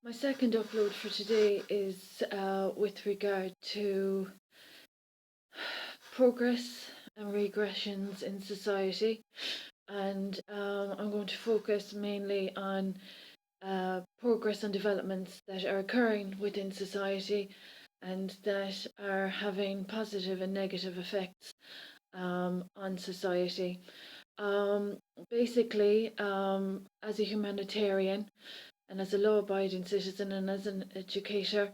My second upload for today is with regard to progress and regressions in society, and I'm going to focus mainly on progress and developments that are occurring within society and that are having positive and negative effects on society. Um, Basically, as a humanitarian, and as a law abiding citizen and as an educator,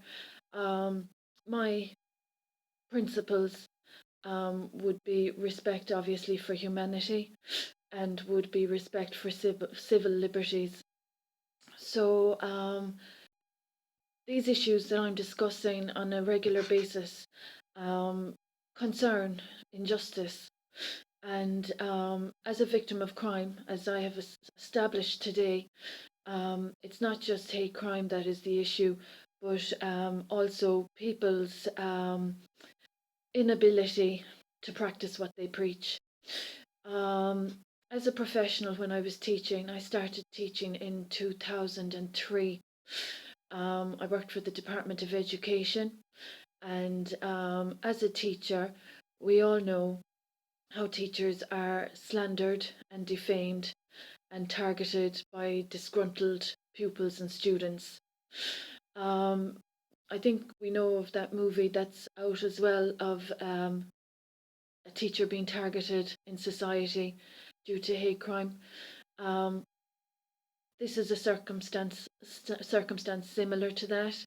um, my principles would be respect, obviously, for humanity and would be respect for civil liberties. So, these issues that I'm discussing on a regular basis um, concern injustice. And as a victim of crime, as I have established today, it's not just hate crime that is the issue, but also people's inability to practice what they preach. Um, as a professional, when I was teaching, I started teaching in 2003. I worked for the Department of Education, and as a teacher, we all know how teachers are slandered and defamed and targeted by disgruntled pupils and students. Um, I think we know of that movie that's out as well of a teacher being targeted in society due to hate crime. Um, this is a circumstance similar to that,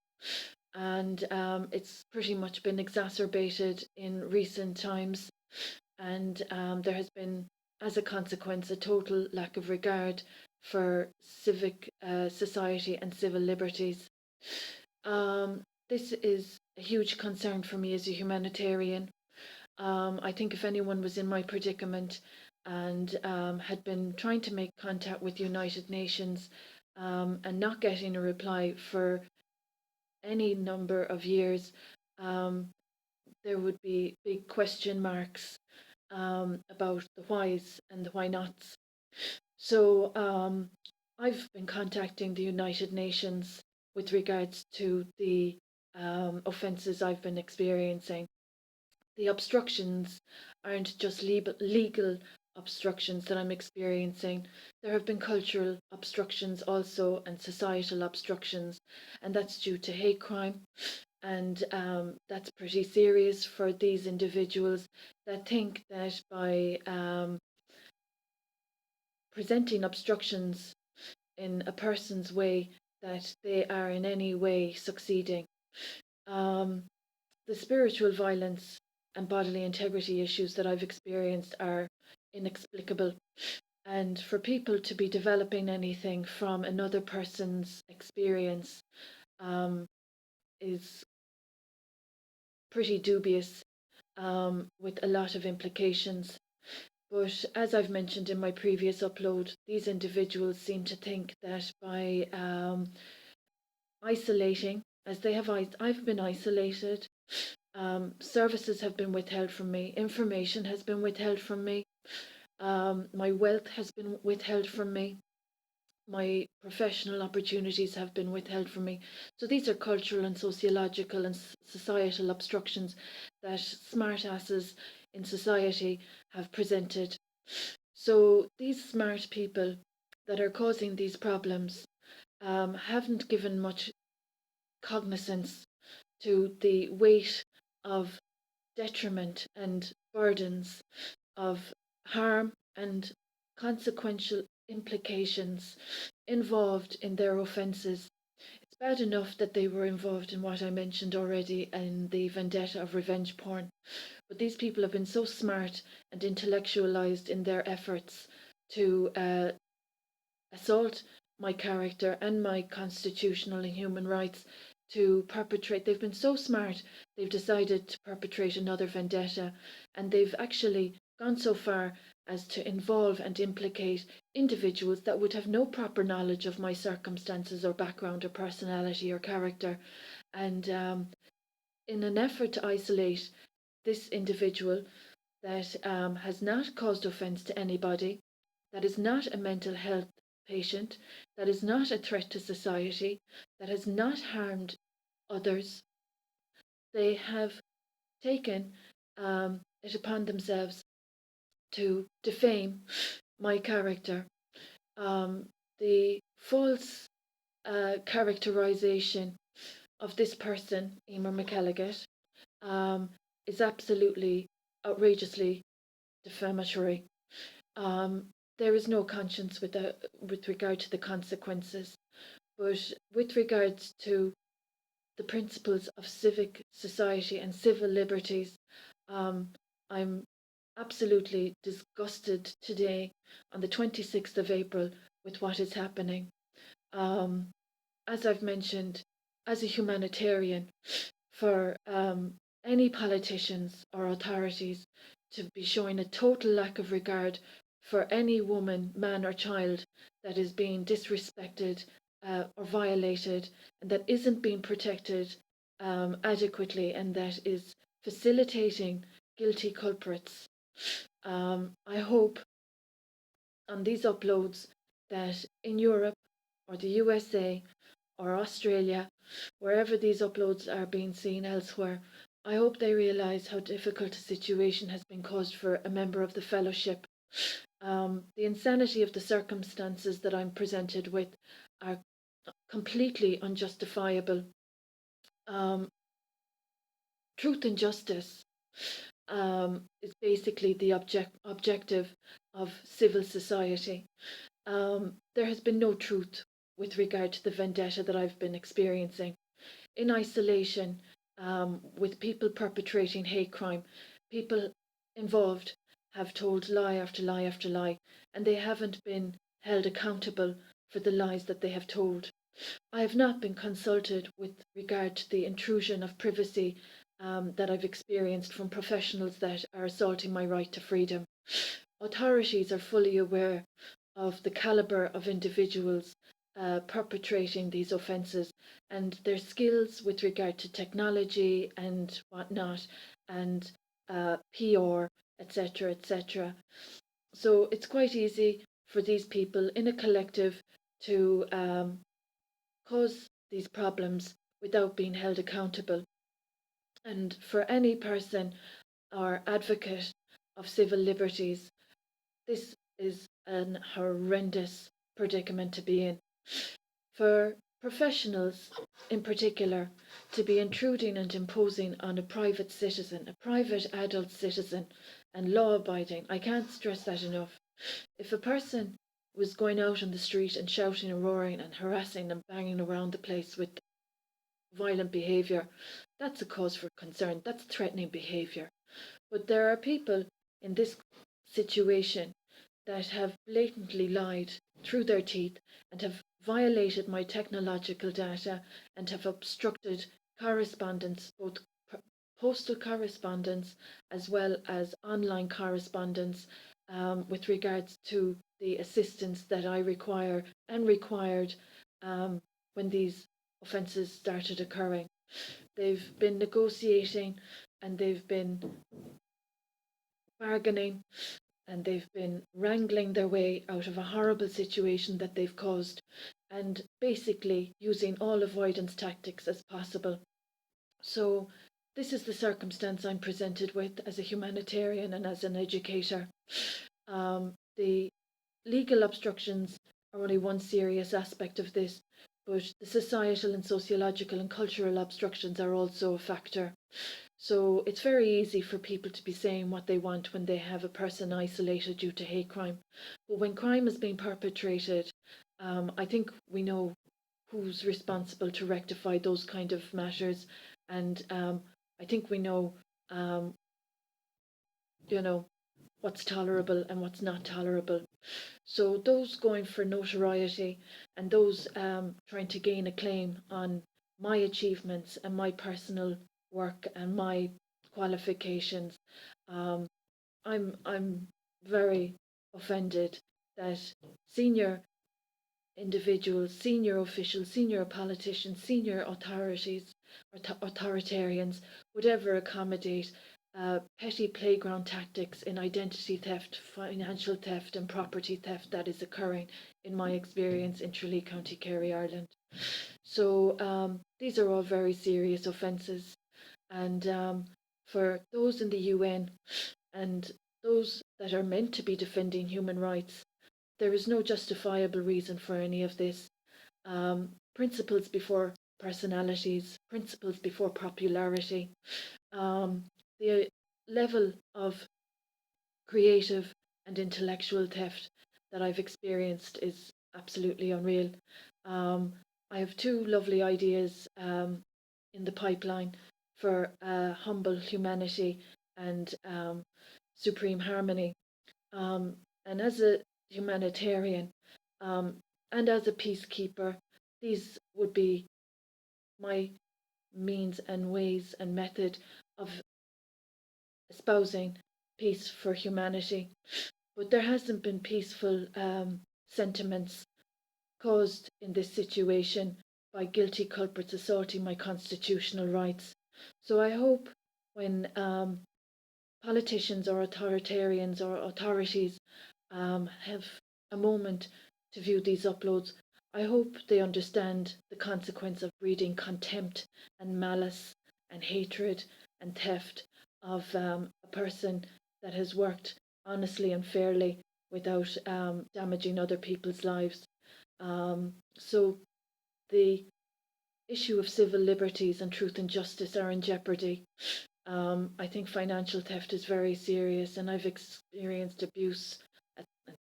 and it's pretty much been exacerbated in recent times. And there has been, as a consequence, a total lack of regard for civic society and civil liberties. This is a huge concern for me as a humanitarian. I think if anyone was in my predicament and had been trying to make contact with the United Nations and not getting a reply for any number of years, um, there would be big question marks about the whys and the why nots. So I've been contacting the United Nations with regards to the offences I've been experiencing. The obstructions aren't just legal obstructions that I'm experiencing. There have been cultural obstructions also and societal obstructions, and that's due to hate crime. And that's pretty serious for these individuals that think that by presenting obstructions in a person's way, that they are in any way succeeding. Um, the spiritual violence and bodily integrity issues that I've experienced are inexplicable. And for people to be developing anything from another person's experience um, is pretty dubious with a lot of implications. But as I've mentioned in my previous upload, these individuals seem to think that by isolating, as they have, I've been isolated. Services have been withheld from me. Information has been withheld from me. My wealth has been withheld from me. My professional opportunities have been withheld from me. So these are cultural and sociological and societal obstructions that smartasses in society have presented. So these smart people that are causing these problems haven't given much cognizance to the weight of detriment and burdens of harm and consequential implications involved in their offences. It's bad enough that they were involved in what I mentioned already in the vendetta of revenge porn, but these people have been so smart and intellectualized in their efforts to assault my character and my constitutional and human rights, to perpetrate. They've been so smart, they've decided to perpetrate another vendetta, and they've actually gone so far as to involve and implicate individuals that would have no proper knowledge of my circumstances or background or personality or character. And in an effort to isolate this individual that has not caused offence to anybody, that is not a mental health patient, that is not a threat to society, that has not harmed others. They have taken it upon themselves to defame my character. The false characterization of this person, Emer McElligott, um, is absolutely outrageously defamatory. There is no conscience with regard to the consequences, but with regards to the principles of civic society and civil liberties, um, I'm absolutely disgusted today on the 26th of April with what is happening. Um, as I've mentioned, as a humanitarian, for any politicians or authorities to be showing a total lack of regard for any woman, man, or child that is being disrespected or violated and that isn't being protected adequately and that is facilitating guilty culprits. I hope on these uploads that in Europe or the USA or Australia, wherever these uploads are being seen elsewhere, I hope they realise how difficult a situation has been caused for a member of the fellowship. The insanity of the circumstances that I'm presented with are completely unjustifiable. Um, Truth and justice is basically the objective of civil society. There has been no truth with regard to the vendetta that I've been experiencing. In isolation, with people perpetrating hate crime, people involved have told lie after lie after lie, and they haven't been held accountable for the lies that they have told. I have not been consulted with regard to the intrusion of privacy that I've experienced from professionals that are assaulting my right to freedom. Authorities are fully aware of the calibre of individuals perpetrating these offences and their skills with regard to technology and whatnot, and PR, etc., etc. So it's quite easy for these people in a collective to cause these problems without being held accountable. And for any person or advocate of civil liberties, this is an horrendous predicament to be in. For professionals in particular to be intruding and imposing on a private citizen, a private adult citizen, and law abiding, I can't stress that enough. If a person was going out on the street and shouting and roaring and harassing and banging around the place with violent behaviour, that's a cause for concern. That's threatening behaviour. But there are people in this situation that have blatantly lied through their teeth and have violated my technological data and have obstructed correspondence, both postal correspondence as well as online correspondence, with regards to the assistance that I require and required when these offences started occurring. They've been negotiating and they've been bargaining and they've been wrangling their way out of a horrible situation that they've caused and basically using all avoidance tactics as possible. So, this is the circumstance I'm presented with as a humanitarian and as an educator. The legal obstructions are only one serious aspect of this, but the societal and sociological and cultural obstructions are also a factor. So it's very easy for people to be saying what they want when they have a person isolated due to hate crime. But when crime is being perpetrated, I think we know who's responsible to rectify those kind of matters. And I think we know, um, you know, what's tolerable and what's not tolerable. So those going for notoriety and those trying to gain a claim on my achievements and my personal work and my qualifications, um, I'm very offended that senior individuals, senior officials, senior politicians, senior authorities, or authoritarians would ever accommodate petty playground tactics in identity theft, financial theft, and property theft that is occurring in my experience in Tralee, County Kerry, Ireland. So these are all very serious offences, and for those in the UN and those that are meant to be defending human rights, there is no justifiable reason for any of this. Principles before personalities, principles before popularity. The level of creative and intellectual theft that I've experienced is absolutely unreal. Um, I have two lovely ideas in the pipeline for humble humanity and supreme harmony. Um, and as a humanitarian um, and as a peacekeeper, these would be my means and ways and method of espousing peace for humanity. But there hasn't been peaceful sentiments caused in this situation by guilty culprits assaulting my constitutional rights. So I hope when politicians or authoritarians or authorities have a moment to view these uploads, I hope they understand the consequence of breeding contempt and malice and hatred and theft of a person that has worked honestly and fairly without damaging other people's lives. So the issue of civil liberties and truth and justice are in jeopardy. I think financial theft is very serious, and I've experienced abuse,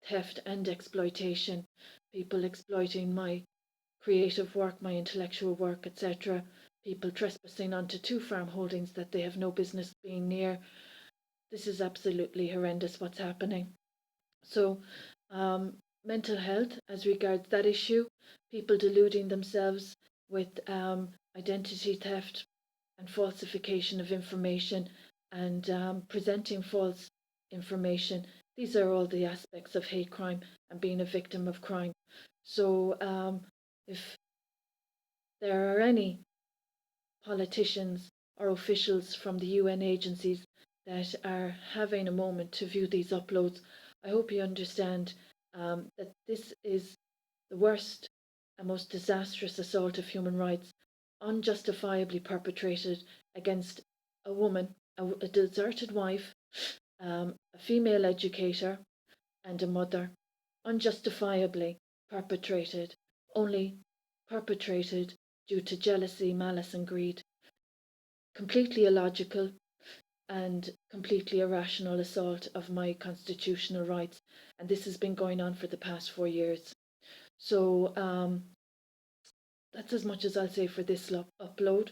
theft, and exploitation. People exploiting my creative work, my intellectual work, etc. People trespassing onto two farm holdings that they have no business being near. This is absolutely horrendous what's happening. So, mental health as regards that issue, people deluding themselves with identity theft and falsification of information and presenting false information. These are all the aspects of hate crime and being a victim of crime. So, if there are any politicians or officials from the UN agencies that are having a moment to view these uploads, I hope you understand that this is the worst and most disastrous assault of human rights, unjustifiably perpetrated against a woman, a deserted wife, a female educator, and a mother. Unjustifiably perpetrated, only perpetrated due to jealousy, malice, and greed. Completely illogical and completely irrational assault of my constitutional rights, and this has been going on for the past 4 years. So that's as much as I'll say for this upload.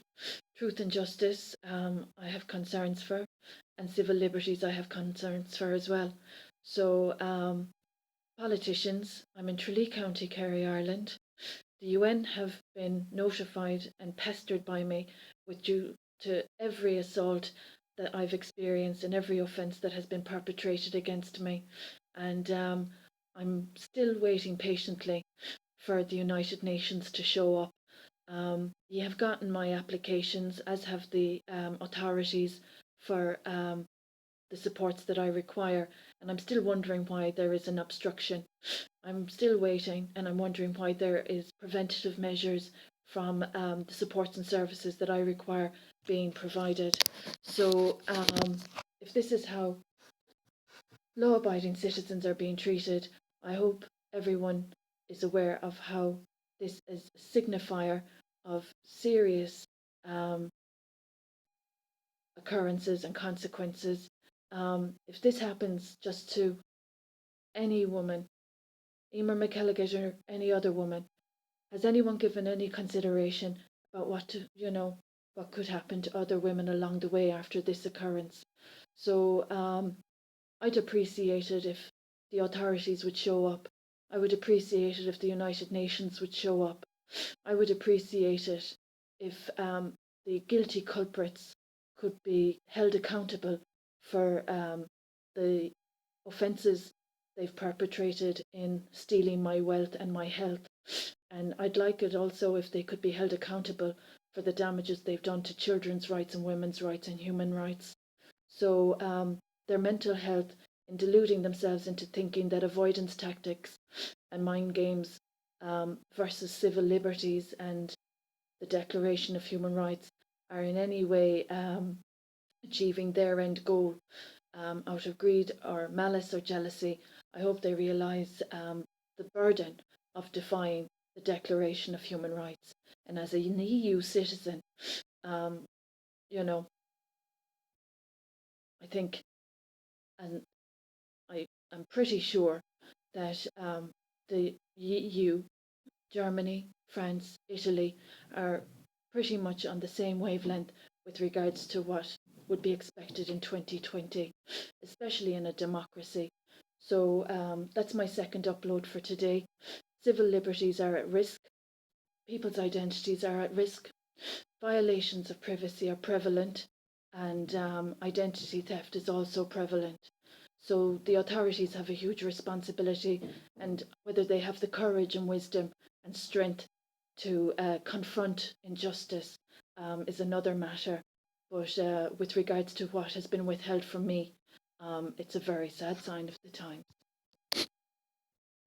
Truth and justice, I have concerns for, and civil liberties, I have concerns for as well. So, politicians, I'm in Tralee County, Kerry, Ireland. The UN have been notified and pestered by me with due to every assault that I've experienced and every offence that has been perpetrated against me. And I'm still waiting patiently for the United Nations to show up. You have gotten my applications, as have the authorities, for the supports that I require, and I'm still wondering why there is an obstruction. I'm still waiting, and I'm wondering why there is preventative measures from the supports and services that I require being provided. So, if this is how law-abiding citizens are being treated, I hope everyone is aware of how this is a signifier of serious um, occurrences and consequences. If this happens just to any woman, Emer McElligott or any other woman, has anyone given any consideration about what could happen to other women along the way after this occurrence? So I'd appreciate it if the authorities would show up. I would appreciate it if the United Nations would show up. I would appreciate it if the guilty culprits could be held accountable for the offences they've perpetrated in stealing my wealth and my health. And I'd like it also if they could be held accountable for the damages they've done to children's rights and women's rights and human rights. So their mental health, in deluding themselves into thinking that avoidance tactics and mind games versus civil liberties and the Declaration of Human Rights are in any way achieving their end goal out of greed or malice or jealousy. I hope they realise the burden of defying the Declaration of Human Rights. And as an EU citizen, um, you know, I think, and I'm pretty sure that the EU, Germany, France, Italy are pretty much on the same wavelength with regards to what would be expected in 2020, especially in a democracy. So that's my second upload for today. Civil liberties are at risk, people's identities are at risk, violations of privacy are prevalent, and identity theft is also prevalent. So the authorities have a huge responsibility, and whether they have the courage and wisdom and strength to confront injustice is another matter. But with regards to what has been withheld from me, it's a very sad sign of the times.